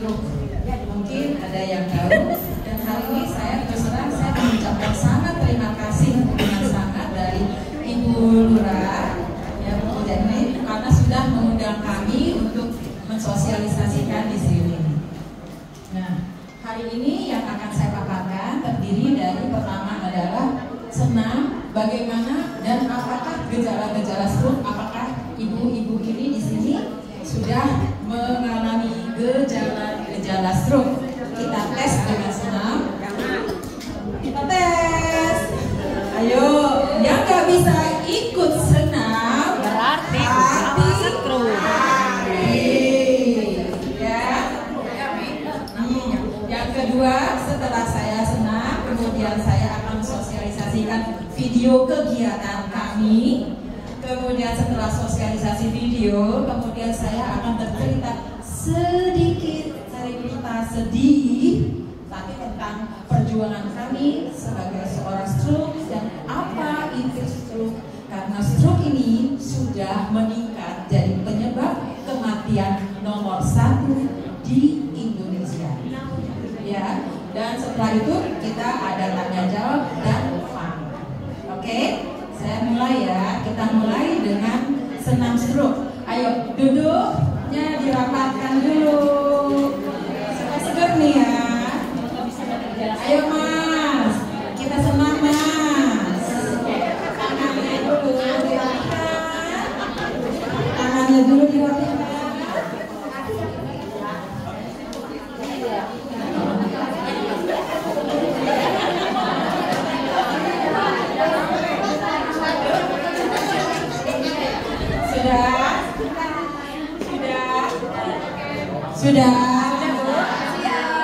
stroke. Mungkin ada yang tahu. Dan hari ini saya terus terang saya mengucapkan sangat terima kasih dengan sangat dari Ibu Lurah ya Bu Denny karena sudah mengundang kami untuk mensosialisasikan di sini. Nah, hari ini yang akan saya paparkan terdiri dari pertama adalah senam, bagaimana dan apakah gejala-gejala stroke, apakah ibu-ibu ini di sini sudah mengalami gejala-gejala stroke. Kita tes dengan senam. Kita tes. Ayo, yang nggak bisa ikut senam berarti stroke. Yang kedua, setelah saya senam, kemudian saya akan sosialisasikan video kegiatan kami. Kemudian setelah sosialisasi video, kemudian saya akan bercerita sedikit cerita sedih, tapi tentang perjuangan kami sebagai seorang stroke dan apa itu stroke. Karena stroke ini sudah meningkat jadi penyebab kematian nomor 1 di Indonesia. Ya, dan setelah itu kita ada tanya jawab dan fun. Oke, saya mulai ya. Kita mulai dengan senam stroke. Ayo duduknya dirapatkan dulu. Seger nih ya. Ayo Mas, kita senam Mas. Tangannya dulu dirapatkan. Tangannya dulu dirapatkan. Sudah.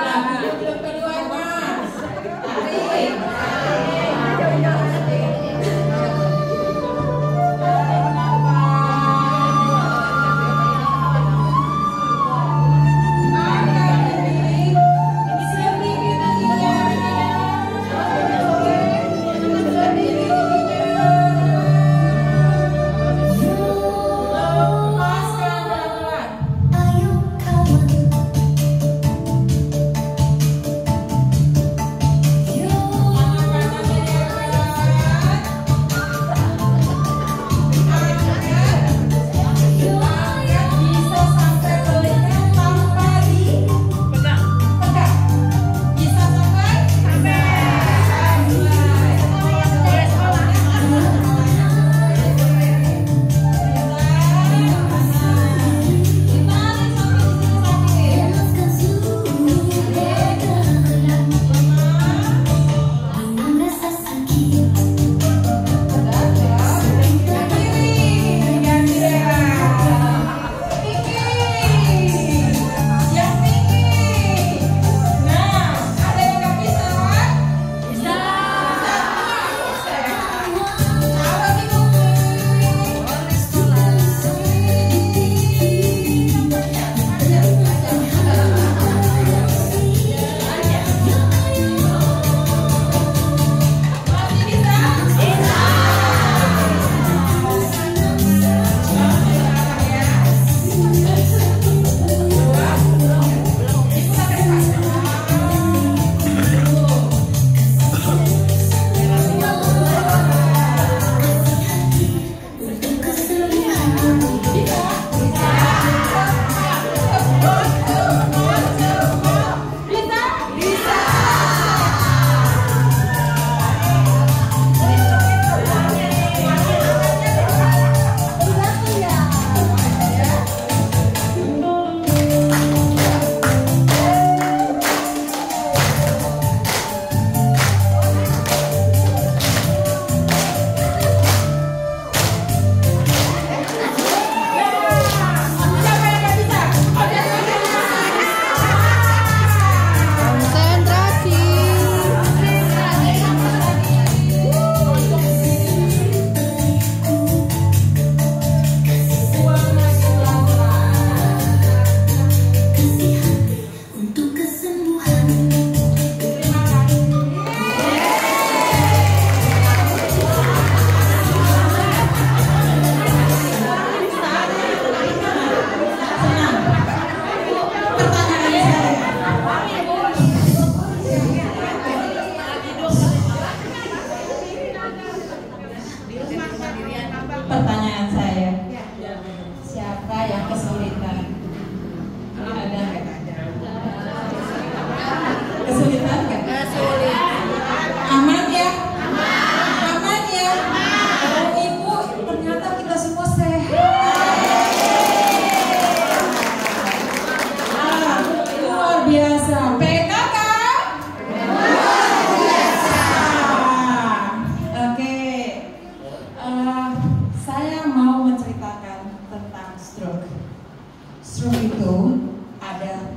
Lagu belum kedua Mas. Tarik.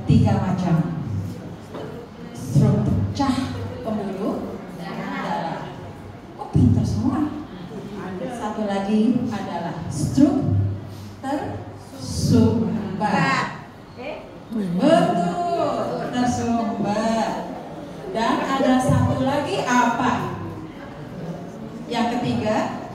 3 macam. Stroke pecah pembuluh darah. Oh, pintar semua. Satu lagi adalah stroke tersumbat. Betul, tersumbat. Dan ada satu lagi apa? Yang ketiga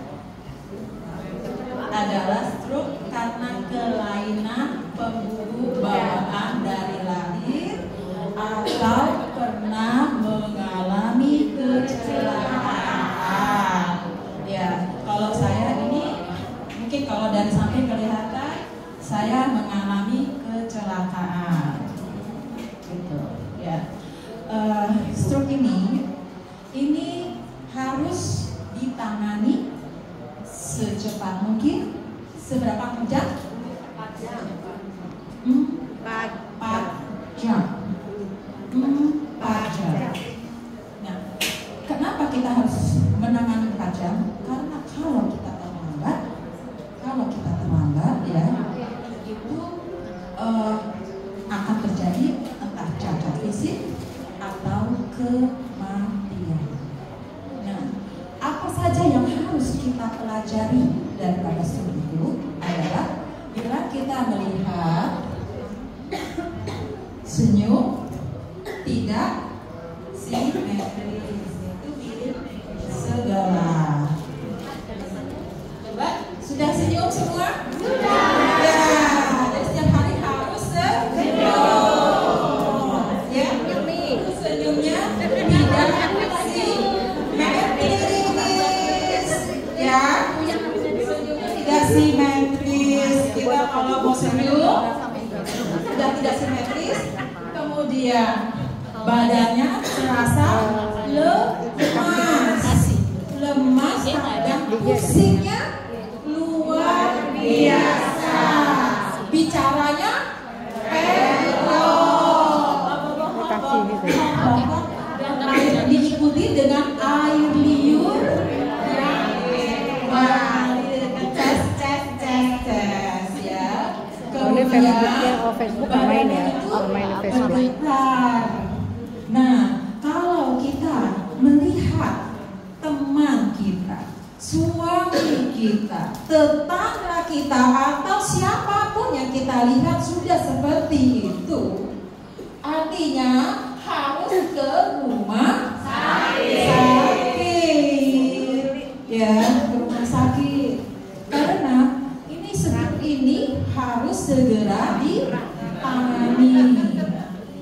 adalah stroke karena kelainan pembuluh bawaan dari lahir atau pernah mengalami kecelakaan. Ya, kalau saya ini mungkin kalau dari samping kelihatan saya mengalami kecelakaan. Gitu, ya. Stroke ini harus ditangani secepat mungkin. Seberapa jam? 4 jam. 4 jam. Nah, kenapa kita harus menangani 4 jam? Karena kalau kita terlambat ya, itu akan terjadi entah cacat fisik atau kematian. Nah, apa saja yang harus kita pelajari daripada stroke itu adalah bila kita melihat senyum tidak simetris, itu mirip segala. Coba, sudah senyum semua? Sudah. Ya, jadi setiap hari harus senyum. Ya, senyumnya tidak simetris. Ya, senyumnya tidak simetris. Kita kalau mau senyum sudah tidak simetris, kemudian badannya terasa lemas dan pusingnya luar biasa. Bicaranya dan diikuti dengan air liur yang tes ya. Facebook main ya, main Facebook. Nah, kalau kita melihat teman kita, suami kita, tetangga kita, atau siapapun yang kita lihat sudah seperti itu, artinya harus ke rumah sakit, ya, ke rumah sakit, karena ini harus segera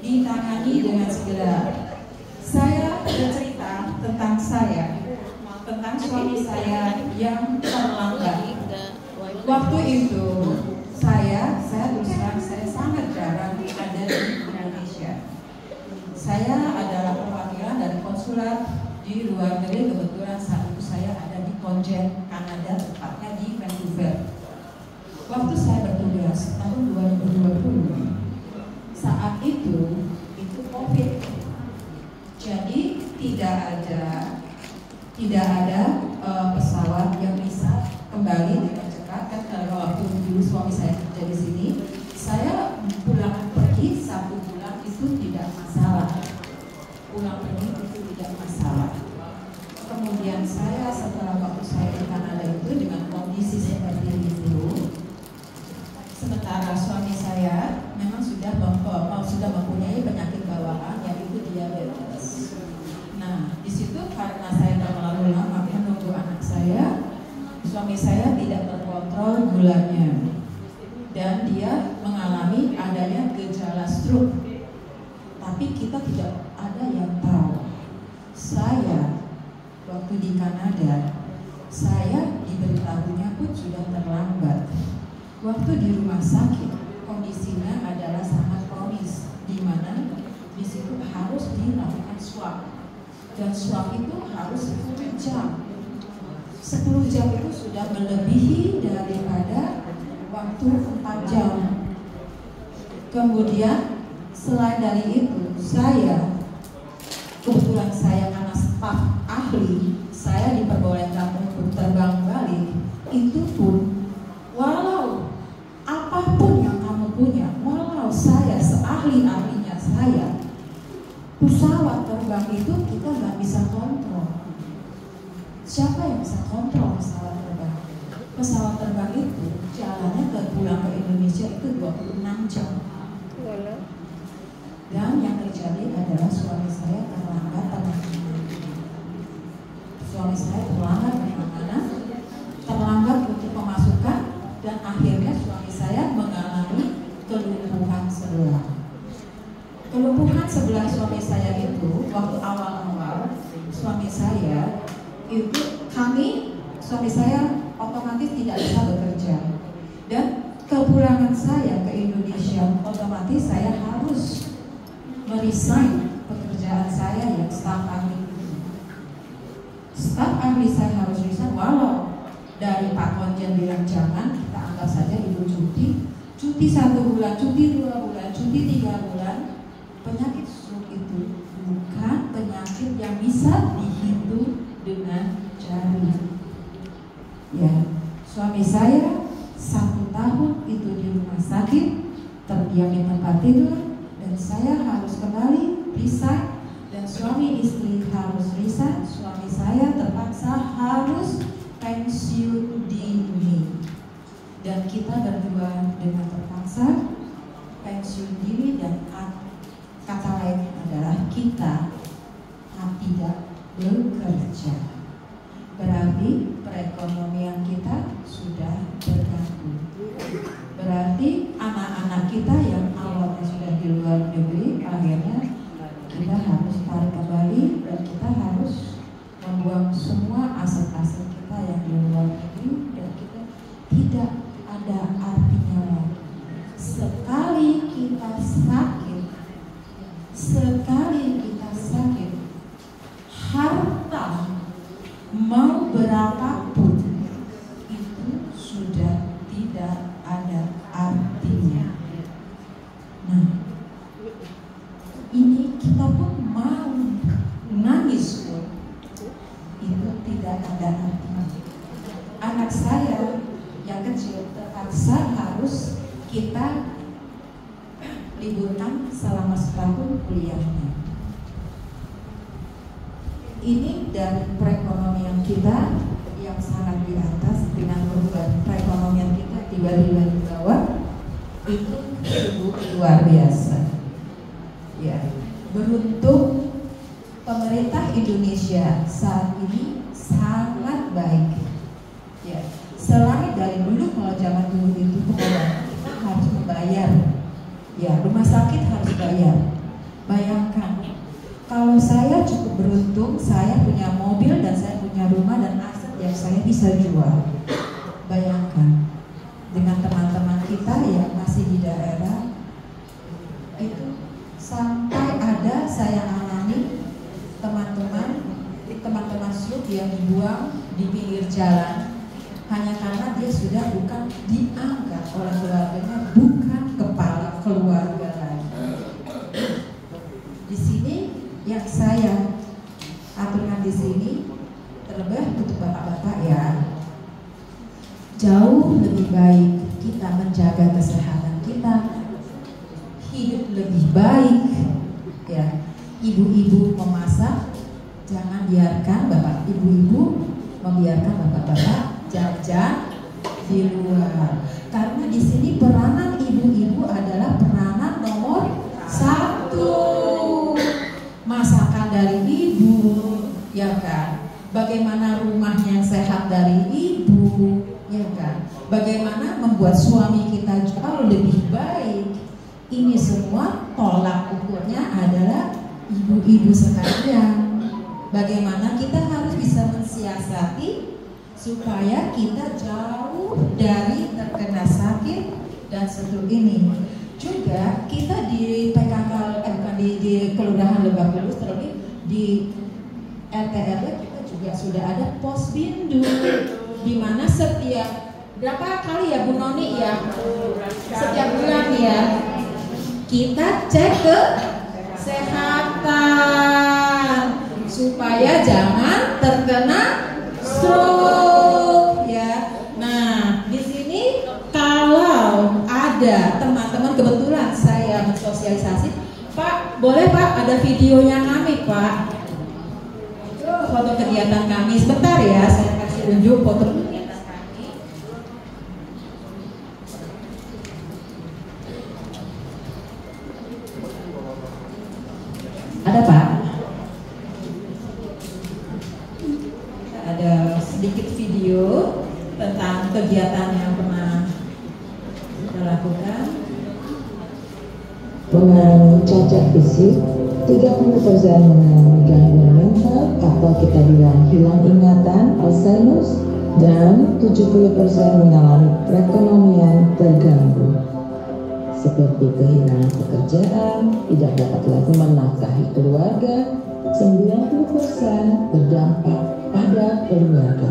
ditangani dengan segera. Saya bercerita tentang suami saya yang terlambat. Waktu itu saya terus terang saya sangat jarang ada di Indonesia. Saya adalah perwakilan dari konsulat di luar negeri. Kebetulan saat itu saya ada di Konjen, Kanada, tepatnya di Vancouver. Waktu saya bertugas tahun 2020, saat itu COVID, jadi tidak ada pesawat yang bisa kembali dengan cepat. Kan kalau waktu dulu suami saya kerja di sini, saya pulang pergi 1 bulan itu tidak masalah. Kemudian saya setelah waktu saya di Kanada itu dengan kondisi seperti itu, sementara suami saya memang sudah mempunyai penyakit bawaan yaitu diabetes. Nah, di situ karena saya terlalu lama menunggu anak saya, suami saya tidak terkontrol gulanya dan dia mengalami adanya gejala stroke. Tapi kita tidak ada yang tahu. Saya waktu di Kanada, saya diberitahunya pun sudah terlambat. Waktu di rumah sakit, kondisinya adalah sangat kronis, di mana di situ harus dilakukan swab, dan swab itu harus 10 jam. 10 jam itu sudah melebihi daripada waktu 4 jam. Kemudian selain dari itu, kebetulan saya karena staf ahli, saya diperbolehkan untuk terbang balik. Itu pun walau apapun yang kamu punya, walau saya seahli terbang itu kita nggak bisa kontrol. Siapa yang bisa kontrol pesawat terbang? Pesawat terbang itu jalannya pulang ke Indonesia itu 26 jam. Dan yang terjadi adalah suami saya terlambat kemana-mana. Suami saya terlambat kemana-mana, terlambat untuk pemasukan, dan akhirnya suami saya mengalami kelumpuhan sebelah. Kelumpuhan sebelah suami saya itu waktu awal-awal suami saya itu suami saya otomatis tidak bisa bekerja, dan kepulangan saya ke Indonesia otomatis saya harus meresign pekerjaan saya yang staf ahli. Staf ahli saya harus resign, walau dari Pak Konjen bilang jangan, kita anggap saja ibu cuti 1 bulan, cuti 2 bulan, cuti 3 bulan. Penyakit stroke itu bukan penyakit yang bisa dihitung dengan jari. Ya, suami saya 1 tahun itu di rumah sakit, terdiam di tempat tidur, dan saya harus kembali resign, dan suami istri harus resign. Suami saya terpaksa harus pensiun dini, dan kita berdua dengan terpaksa pensiun dini, dan kata lain adalah kita tidak bekerja. Berarti perekonomian kita sudah terganggu. Berarti anak-anak kita yang awalnya sudah di luar negeri, akhirnya kita harus tarik kembali, dan kita harus membuang semua aset-aset kita yang di luar negeri, dan kita tidak ada artinya lagi. Sekali kita sakit, harta mau berapapun itu sudah tidak ada artinya. Nah, ini kita pun mau nangis pun itu tidak ada artinya. Anak saya yang kecil terpaksa harus kita liburkan selama setahun kuliahnya. Ini dari perekonomian kita yang sangat di atas dengan perubahan perekonomian kita tiba-tiba di bawah, itu sungguh luar biasa. Ya, beruntung pemerintah Indonesia saat ini sangat baik. Ya, selain dari dulu, kalau zaman dulu itu pokoknya kita harus membayar. Ya, rumah sakit harus bayar. Bayangkan, kalau saya cukup beruntung, saya punya mobil dan saya punya rumah dan aset yang saya bisa jual. Bayangkan, dengan teman-teman kita yang masih di daerah, itu sampai ada saya alami teman-teman stroke yang dibuang di pinggir jalan hanya karena dia sudah bukan dianggap oleh keluarganya, bukan kepala keluarga lagi. Di sini yang saya aturkan di sini, terlebih untuk bapak-bapak ya, jauh lebih baik kita menjaga kesehatan kita, hidup lebih baik ya. Ibu-ibu memasak, jangan biarkan bapak ibu-ibu membiarkan bapak-bapak jajan di luar, karena di sini peranan ibu-ibu adalah peranan nomor 1. Masakan dari ibu, ya kan? Bagaimana rumahnya sehat dari ibu, ya kan? Bagaimana membuat suami kita jauh lebih baik. Ini semua tolak ukurnya adalah ibu-ibu sekalian. Bagaimana kita harus bisa mensiasati supaya kita jauh dari terkena sakit dan stroke ini. Juga kita di PKK, bukan di Kelurahan Lebak Bulus, terlebih di RT RW kita juga sudah ada Posbindu, di mana setiap berapa kali ya Bu Noni ya, setiap bulan ya kita cek kesehatan supaya jangan terkena stroke ya. Nah, di sini kalau ada teman-teman, kebetulan saya mensosialisasi, Pak, boleh Pak ada videonya kami Pak. Itu foto kegiatan kami. Sebentar ya, saya kasih unjuk foto kegiatan kami. Ada Pak? Ada sedikit video tentang kegiatan yang pernah kita lakukan. Mengalami cacat fisik, 30% mengalami gangguan mental atau kita bilang hilang ingatan, Alzheimer, dan 70% mengalami perekonomian terganggu, seperti kehilangan pekerjaan, tidak dapat lagi menafkahi keluarga. 90% berdampak pada keluarga.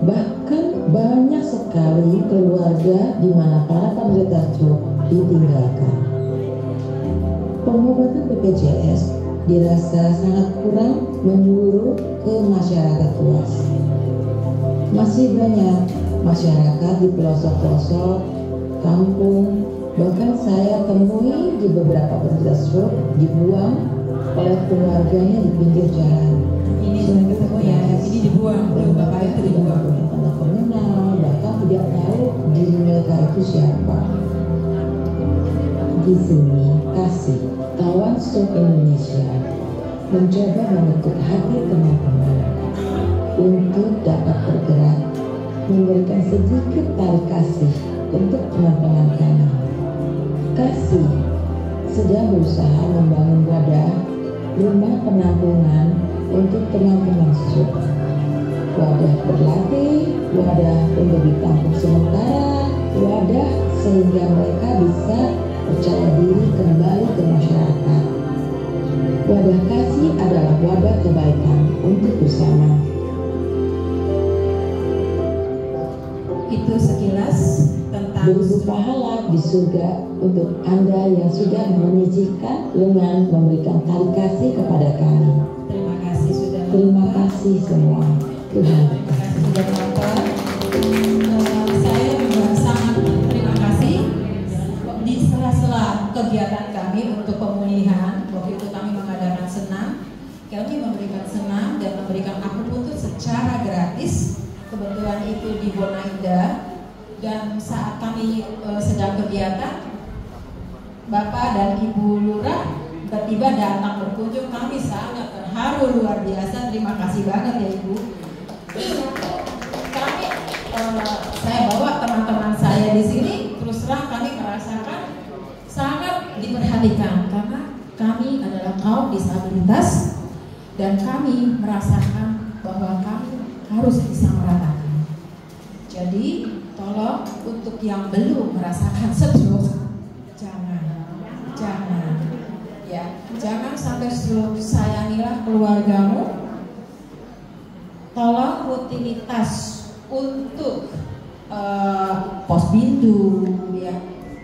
Bahkan banyak sekali keluarga di mana para penderita stroke ditinggalkan. Pengobatan BPJS dirasa sangat kurang menyeluruh ke masyarakat luas. Masih banyak masyarakat di pelosok-pelosok, kampung, bahkan saya temui di beberapa penderita stroke dibuang oleh keluarganya di pinggir jalan. Ini ketemu ya, ini dibuang, bapak itu dibuang. Tidak mengenal, bahkan tidak tahu diri mereka itu siapa. Di sini, Kasih, kawan stroke Indonesia, mencoba mengetuk hati teman-teman untuk dapat bergerak, memberikan sedikit tali kasih untuk teman-teman kami. Kasih sedang berusaha membangun wadah rumah penampungan untuk teman-teman stroke. Wadah berlatih, wadah untuk ditampung sementara, wadah sehingga mereka bisa percaya diri kembali ke masyarakat. Wadah Kasih adalah wadah kebaikan untuk bersama. Itu sekilas tentang Beribu pahala di surga untuk Anda yang sudah menyisihkan dengan memberikan tali kasih kepada kami. terima kasih sudah Terima kasih semua. Tuhan berkati. sudah menonton. Saya juga sangat terima kasih di sela-sela kegiatan kami untuk pemulihan. Waktu itu kami mengadakan senam, kami memberikan senam dan memberikan akupuntur secara gratis. Kebetulan itu di Bona Indah, dan saat kami sedang kegiatan, Bapak dan Ibu Lurah tiba-tiba datang berkunjung. Kami sangat terharu luar biasa. Terima kasih banget ya Ibu. Kami, saya bawa teman-teman saya di sini. Terus terang kami merasakan sangat diperhatikan karena kami adalah kaum disabilitas dan kami merasakan bahwa kami harus bisa meratakan. Jadi tolong untuk yang belum merasakan stroke, jangan sampai stroke. Sayangilah keluargamu. Tolong rutinitas untuk posbindu, ya,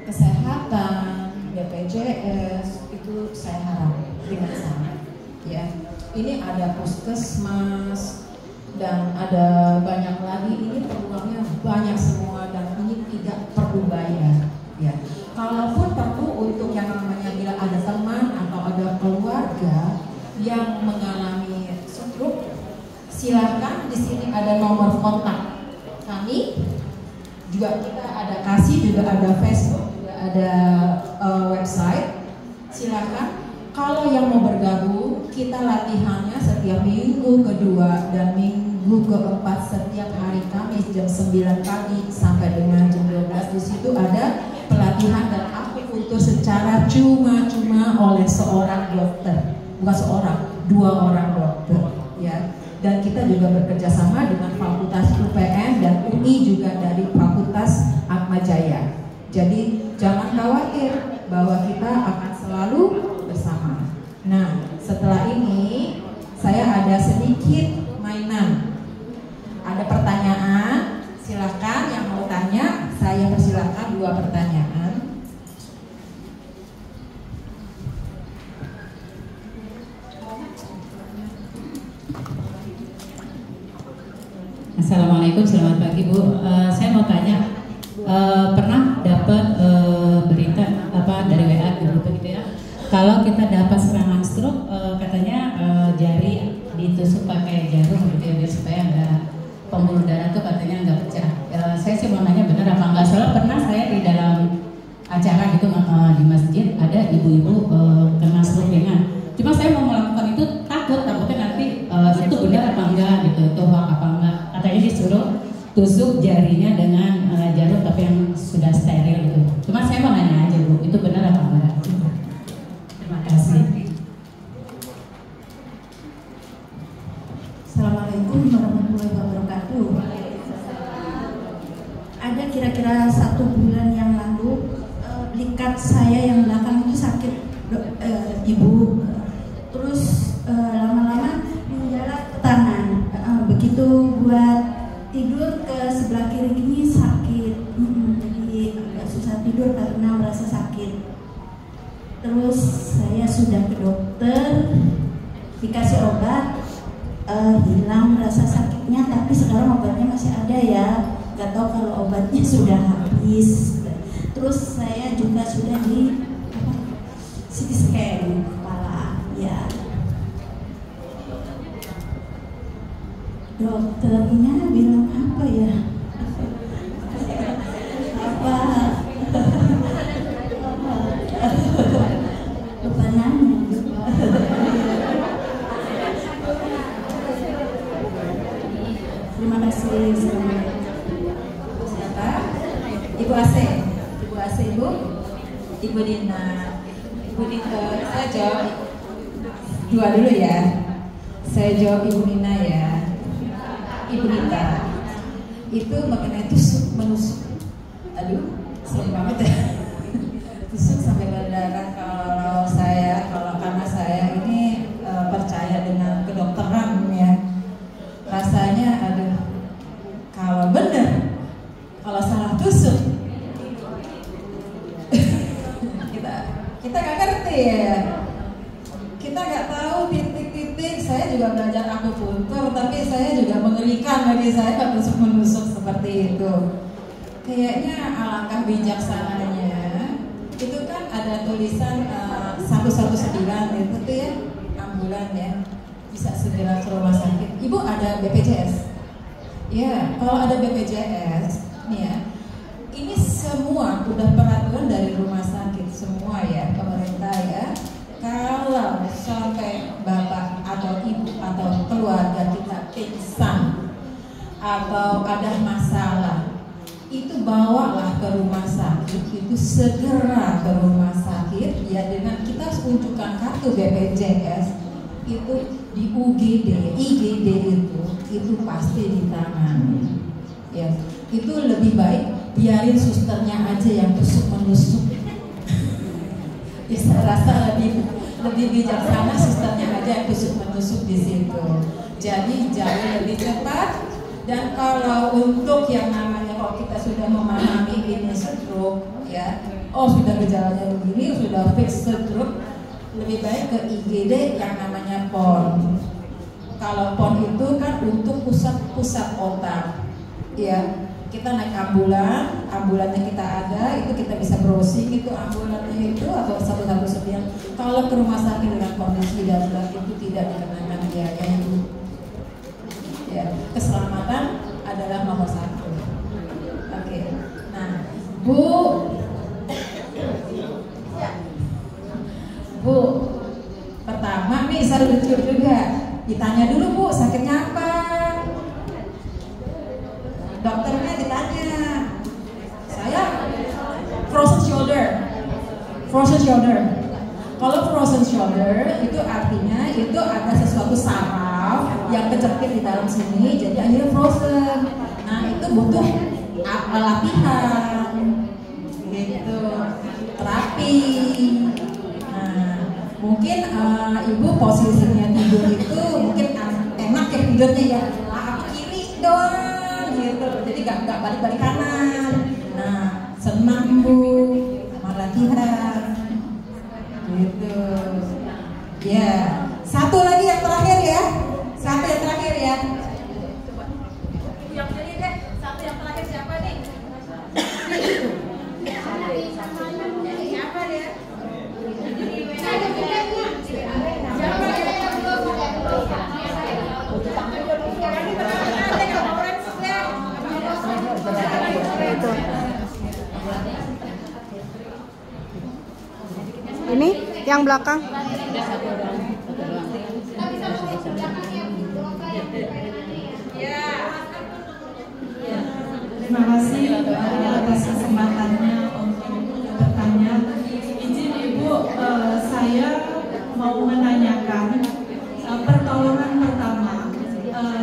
kesehatan, BPJS itu saya harap dengan sangat. Ya, ini ada puskesmas dan ada banyak lagi. Ini peluangnya banyak semua dan ini tidak perlu bayar. Ya, kalaupun perlu untuk yang namanya bila ada teman atau ada keluarga yang mengalami stroke, silakan di sini ada nomor kontak kami. Juga kita ada Kasih, juga ada Facebook, juga ada website. Silakan. Kalau yang mau bergabung, kita latihannya setiap minggu kedua dan minggu keempat setiap hari Kamis jam 9 pagi sampai dengan jam 12. Di situ ada pelatihan dan akupuntur secara cuma-cuma oleh seorang dokter, bukan seorang, 2 orang dokter, ya. Dan kita juga bekerja sama dengan Fakultas UPN dan UI juga dari Fakultas Atmajaya. Jadi jangan khawatir bahwa kita akan selalu bersama. Nah, setelah ini saya ada sedikit mainan. Ada pertanyaan, silakan yang mau tanya, saya persilakan 2 pertanyaan. Assalamualaikum, selamat pagi Bu. Saya mau tanya, pernah dapat berita apa dari WA gitu ya, kalau kita dapat serangan stroke, katanya jari ditusuk pakai jarum gitu ya, biar supaya nggak pembuluh darah tuh katanya nggak pecah. Saya sih mau nanya benar apa nggak? Soalnya pernah saya di dalam acara gitu di masjid ada ibu-ibu kena stroke ringan. Cuma saya mau melakukan itu takutnya nanti itu benar apa enggak gitu, itu hoax apa enggak. Katanya disuruh tusuk jarinya dengan jarum tapi yang sudah steril gitu. Cuma saya mau nanya aja Bu, itu benar apa enggak? Terima kasih. Assalamualaikum warahmatullahi wabarakatuh. Ada kira-kira 1 bulan yang lalu belikat saya yang belakang itu sakit, Ibu. Terus lama-lama menjalar ke tangan. Begitu buat tidur ke sebelah kiri ini sakit. Jadi agak susah tidur karena merasa sakit. Terus saya sudah ke dokter, dikasih obat, hilang rasa sakitnya, tapi sekarang obatnya masih ada ya. Gak tahu kalau obatnya sudah habis. Terus saya juga sudah di CT scan kepala ya. Dokternya bilang apa ya? Apa? Lupa nanya. Terima kasih. Siapa? Ibu Ase. Ibu Ase, Ibu. Ibu Dina. Ibu Dina, saya jawab dua dulu ya. Saya jawab Ibu Nina ya. Ibu Nita. Itu mengenai tusuk menusuk. Aduh, serem banget ya. Tusuk sampai berdarah. Karena saya ini percaya dengan kedokteran ya. Rasanya aduh, kalau benar, kalau salah tusuk kita nggak ngerti ya, kita nggak tahu titik-titik. Saya juga belajar akupuntur, tapi saya juga mengerikan bagi saya menusuk seperti itu. Kayaknya alangkah bijaksananya itu kan ada tulisan 119 itu tuh ya, ambulan ya, bisa segera ke rumah sakit. Ibu ada BPJS? Ya, kalau ada BPJS nih ya, ini semua udah peraturan dari rumah sakit semua ya, pemerintah ya. Kalau sampai bapak atau ibu atau keluarga kita pingsan atau ada masalah, itu bawalah ke rumah sakit, itu segera ke rumah sakit ya, dengan kita tunjukkan kartu BPJS itu di UGD, IGD itu pasti ditangani ya. Itu lebih baik biarin susternya aja yang tusuk menusuk. Ya, saya rasa lebih bijaksana susternya aja yang tusuk menusuk di situ. Jadi jauh lebih cepat. Dan kalau untuk yang namanya kalau kita sudah memahami ini stroke ya, oh sudah gejalanya begini, sudah fix stroke, lebih baik ke IGD yang namanya PON. Kalau PON itu kan untuk pusat otak ya. Kita naik ambulannya kita ada, itu kita bisa browsing itu ambulannya itu atau 119. Kalau ke rumah sakit dengan kondisi darurat itu tidak dikenakan biaya itu. Ya, keselamatan adalah nomor 1. Oke. Nah, Bu, pertama nih saya lucu juga. Ditanya dulu Bu, sakitnya apa? Dokternya ditanya. Saya frozen shoulder. Kalau frozen shoulder itu artinya itu ada sesuatu saraf yang kejepit di dalam sini, jadi akhirnya frozen. Nah itu butuh latihan, gitu, terapi. Nah mungkin ibu posisinya tidur itu mungkin enak ya tidurnya ya, kiri doang gitu, jadi nggak balik kanan. Nah senang Bu sama latihan. Gitu. Ya, satu lagi yang terakhir ya. Yang jadi deh, satu yang terakhir siapa nih? Siapa dia? belakang. Terima kasih atas kesempatannya untuk bertanya. Izin Ibu, saya mau menanyakan pertolongan pertama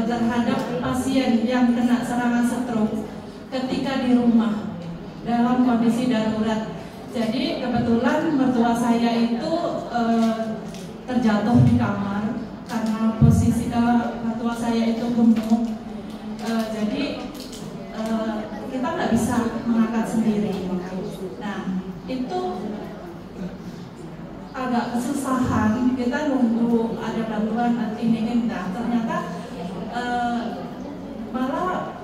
terhadap pasien yang kena serangan stroke ketika di rumah dalam kondisi darurat. Jadi kebetulan mertua saya itu terjatuh di kamar karena posisi mertua saya itu gemuk. Jadi kita nggak bisa mengangkat sendiri. Nah, itu agak kesusahan. Kita nunggu ada bantuan ini. Nah, ternyata malah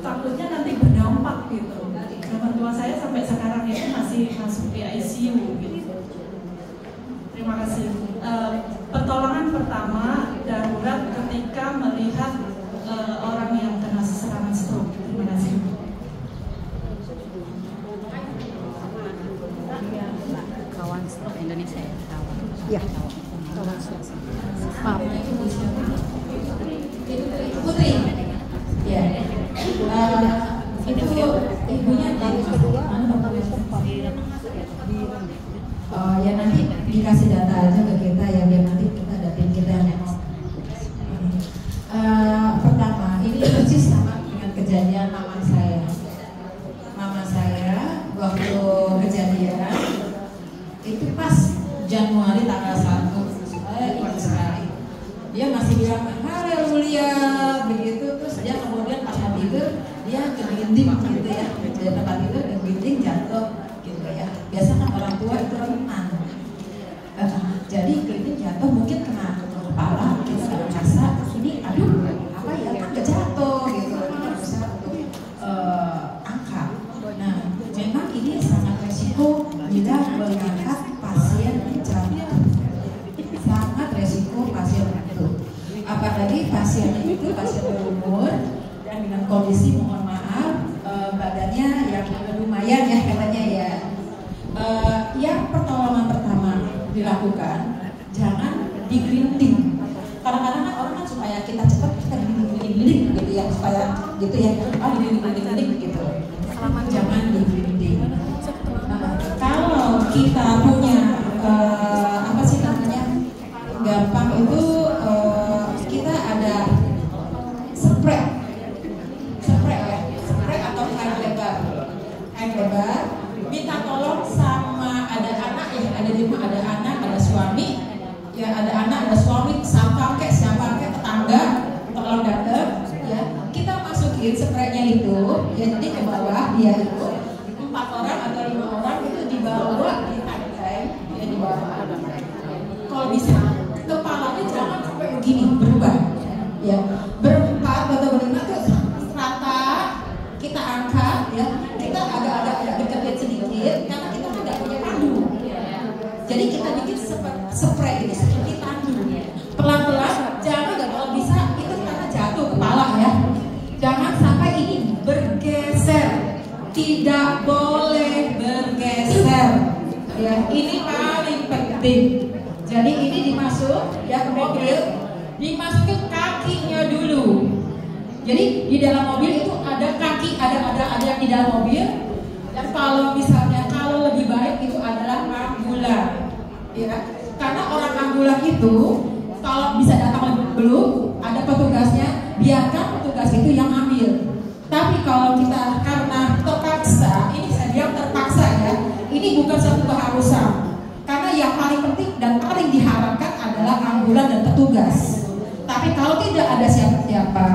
takutnya nanti berdampak gitu. Dan mertua saya sampai sekarang itu masih masuk di ICU gitu. Terima kasih. Pertolongan pertama darurat ketika melihat orang yang kena serangan stroke. Terima kasih. Kawan stroke Indonesia ya, kawan. Ya, kawan stroke. Maaf. Putri. Ya. Itu ibunya dari mana? Ya nanti dikasih data aja ke kita ya, biar nanti kita datin kita next. Pertama, ini persis sama dengan kejadian mama saya. Mama saya waktu kejadian itu pas Januari tanggal 1, saya ingat sekali. Dia masih bilang haleluya begitu, terus dia kemudian pas mau tidur dia kegelinding gitu ya, dia tempat tidur kegelinding jatuh gitu ya. Biasa kan orang tua itu renang. Jadi gelinding jatuh mungkin kena kepala, kita nggak merasa ini aduh apa ya kan nggak jatuh gitu, kita bisa untuk angkat. Nah memang ini sangat resiko bila mengangkat pasien jatuh, sangat resiko pasien itu. Apalagi pasien itu pasien berumur dan dengan kondisi mohon maaf badannya yang lumayan ya katanya ya. Yang pertolongan pertama dilakukan jangan digelinting. Kadang-kadang kan orang kan supaya kita cepat kita digelinting gitu ya, supaya gitu ya, digelinting gitu. Jangan digelinting. Kalau kita punya apa sih namanya gampang itu kita ada spray ya, spray atau kain lebar. Minta tolong sama ada anak ya, ada di rumah ada anak, ada suami, ya ada anak, ada suami, siapa kayak tetangga, tolong datang, ya kita masukin spraynya itu, ya jadi ke bawah dia itu 4 orang atau 5 orang itu dibawa di tangkai, ya di bawah. Kalau bisa kepalanya jangan sampai begini berubah, ya berempat atau berlima tuh rata kita angkat, ya kita agak deketin sedikit karena kita tidak punya pandu. Jadi kita bikin spray ini seperti tandu, pelan-pelan, jangan kalau bisa itu karena jatuh kepala ya. Jangan sampai ini bergeser, tidak boleh bergeser. Ya ini paling penting. Jadi ini dimasuk ya ke mobil, dimasukin kakinya dulu. Jadi di dalam mobil itu ada kaki, ada yang di dalam mobil. Dan kalau misalnya kalau lebih baik itu adalah ambulan, ya. Karena orang ambulan itu kalau bisa datang belum ada petugasnya, biarkan petugas itu yang ambil. Tapi kalau kita karena terpaksa, ini saya bilang terpaksa ya, ini bukan satu keharusan. Karena yang paling penting dan paling diharapkan adalah ambulan dan petugas. Tapi kalau tidak ada siapa-siapa,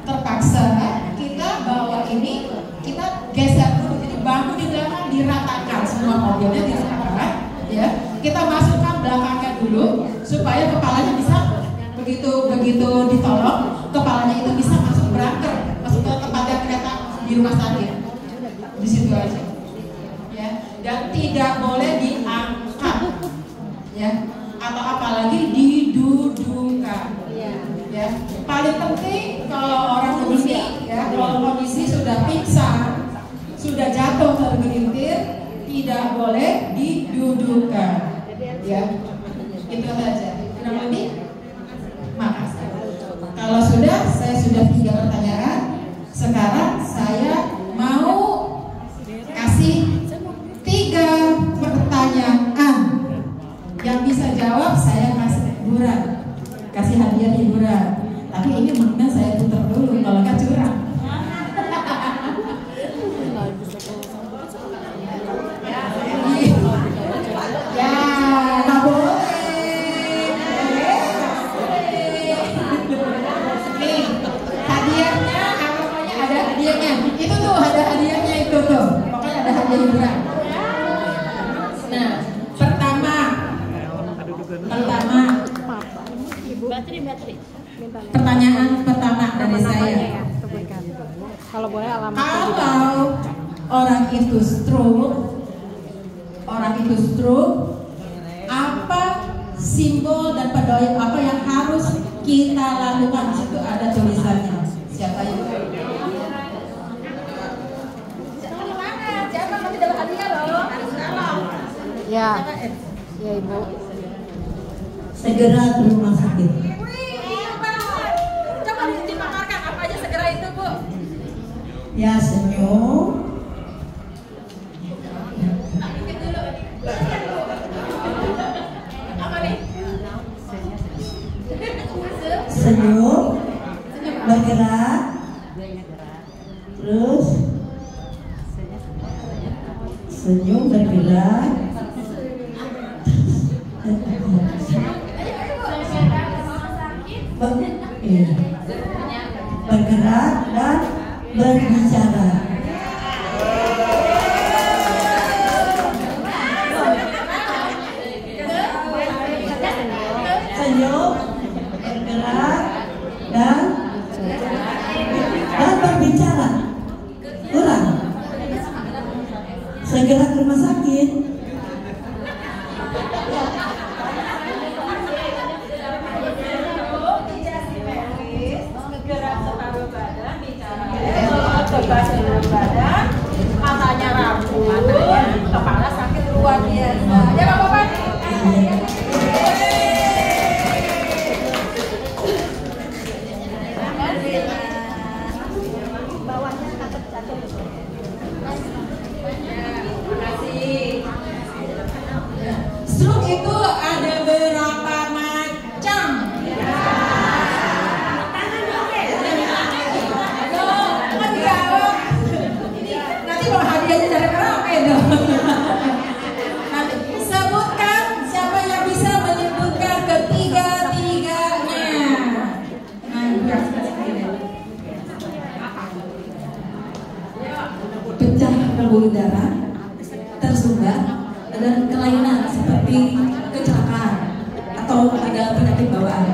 terpaksa kita bawa ini, kita geser dulu. Jadi bangku di belakang diratakan, semua mobilnya diratakan, ya. Kita masukkan belakangnya dulu supaya kepalanya bisa begitu ditolong, kepalanya itu bisa masuk branker, masuk ke tempatnya kereta di rumah sakit. Di situ aja. Ya, dan tidak boleh diangkat. Ya, atau apalagi didudukan. Ya, paling penting kalau orang begini ya, kalau kondisi sudah pingsan, sudah jatuh tergelintir, tidak boleh didudukan. ya. Itu saja. Kurang lebih. Makasih. Kalau sudah, saya sudah 3 pertanyaan. Sekarang saya mau kasih 3 pertanyaan. Yang bisa jawab saya kasih hiburan, kasih hadiah hiburan. Tapi ini mungkin saya putar dulu, kalau nggak curang. Ya, nggak boleh. Nih, hadiahnya, pokoknya ada hadiahnya. Itu tuh ada hadiahnya itu tuh. Pokoknya ada hadiah hiburan. Nah, pertama, pertanyaan pertama dari saya. Kalau boleh alamat. Kalau orang itu stroke, apa simbol dan pedoi apa yang harus kita lakukan? Di situ ada tulisannya. Siapa yang tahu? Siapa mau dapat hadiah loh? Ya, ya Ibu. Segera ke rumah sakit. Coba dipaparkan apa aja segera itu, Bu. Ya, senyum. Apa nih? Senyum, bergerak, terus senyum, bergerak, bergerak dan berbicara. Senyum, bergerak dan berbicara. Kurang. Segera ke rumah sakit. Badan, matanya rambut, kepala sakit luar biasa. Ya Pak Bapak. Bawahnya takut jatuh. Makasih. Stroke itu ada berapa macam? Nanti mau hadiahnya dari berapa dong? Nanti sebutkan siapa yang bisa menyebutkan ketiga-tiganya. Pecah pembuluh darah, tersumbat, dan kelainan seperti kecelakaan atau ada penyakit bawaan.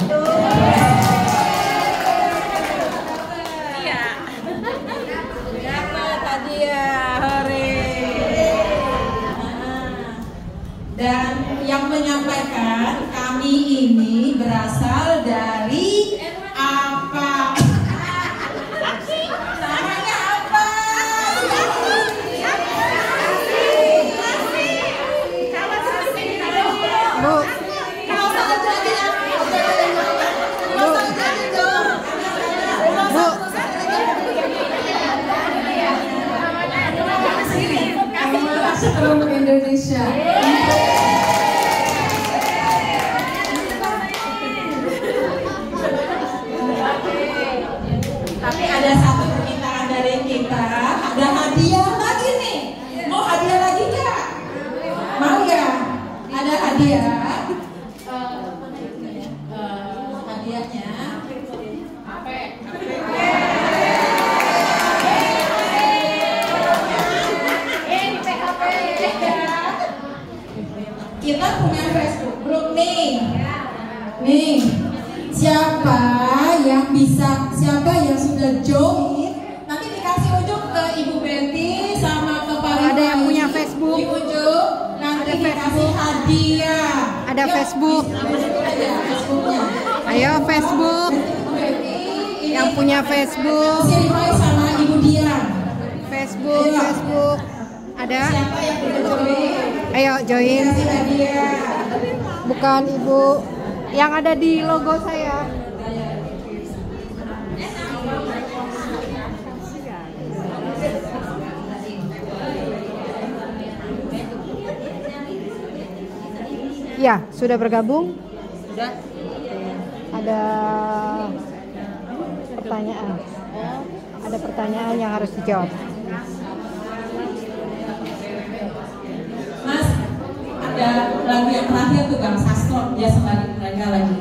Dan yang menyampaikan kami ini berasal dari apa? Namanya apa? Bu. Stroke Indonesia. Tapi ada satu permintaan dari kita, ada hadiah lagi nih. Mau hadiah lagi nggak? Mau ya? Ada hadiah. Hadiahnya kita punya Facebook group nih. Nih, siapa yang sudah join, nanti dikasih ujung ke Ibu Betty sama ke Pak Ada yang punya Facebook. Di ujung nanti dikasih hadiah. Ada Facebook. Ayo Facebook. Yang punya Facebook. Sama Ibu Dian. Facebook. Ada? Siapa yang belum join? Ayo join. Dikasih hadiah. Bukan Ibu yang ada di logo saya. Ya, sudah bergabung? Sudah. Ada pertanyaan. Ada pertanyaan yang harus dijawab. Mas, ada lagu yang terakhir tuh Bang Sastro, dia sembari mereka lagi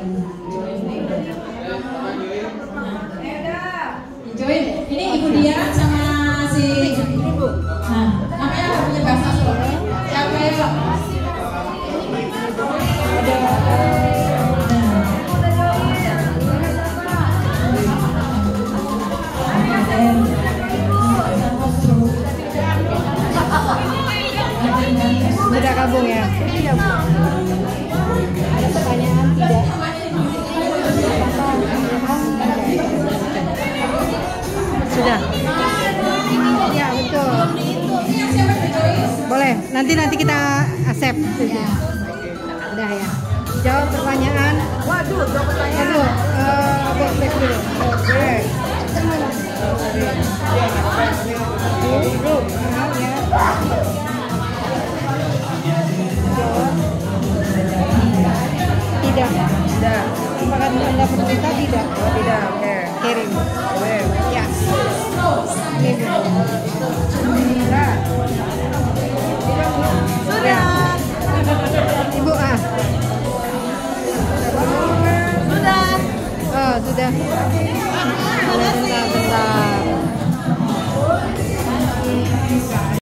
join. Ini Ibu Dian sama si Ibu. Nah, namanya lagunya Bang Sastro. Siapa ya? Sudah gabung ya? Ada pertanyaan tidak? Sudah. Ya betul. Boleh. Nanti kita accept. Udah ya. Jawab pertanyaan. Waduh, jawab pertanyaan. Back dulu. Oke. Grup. Ya.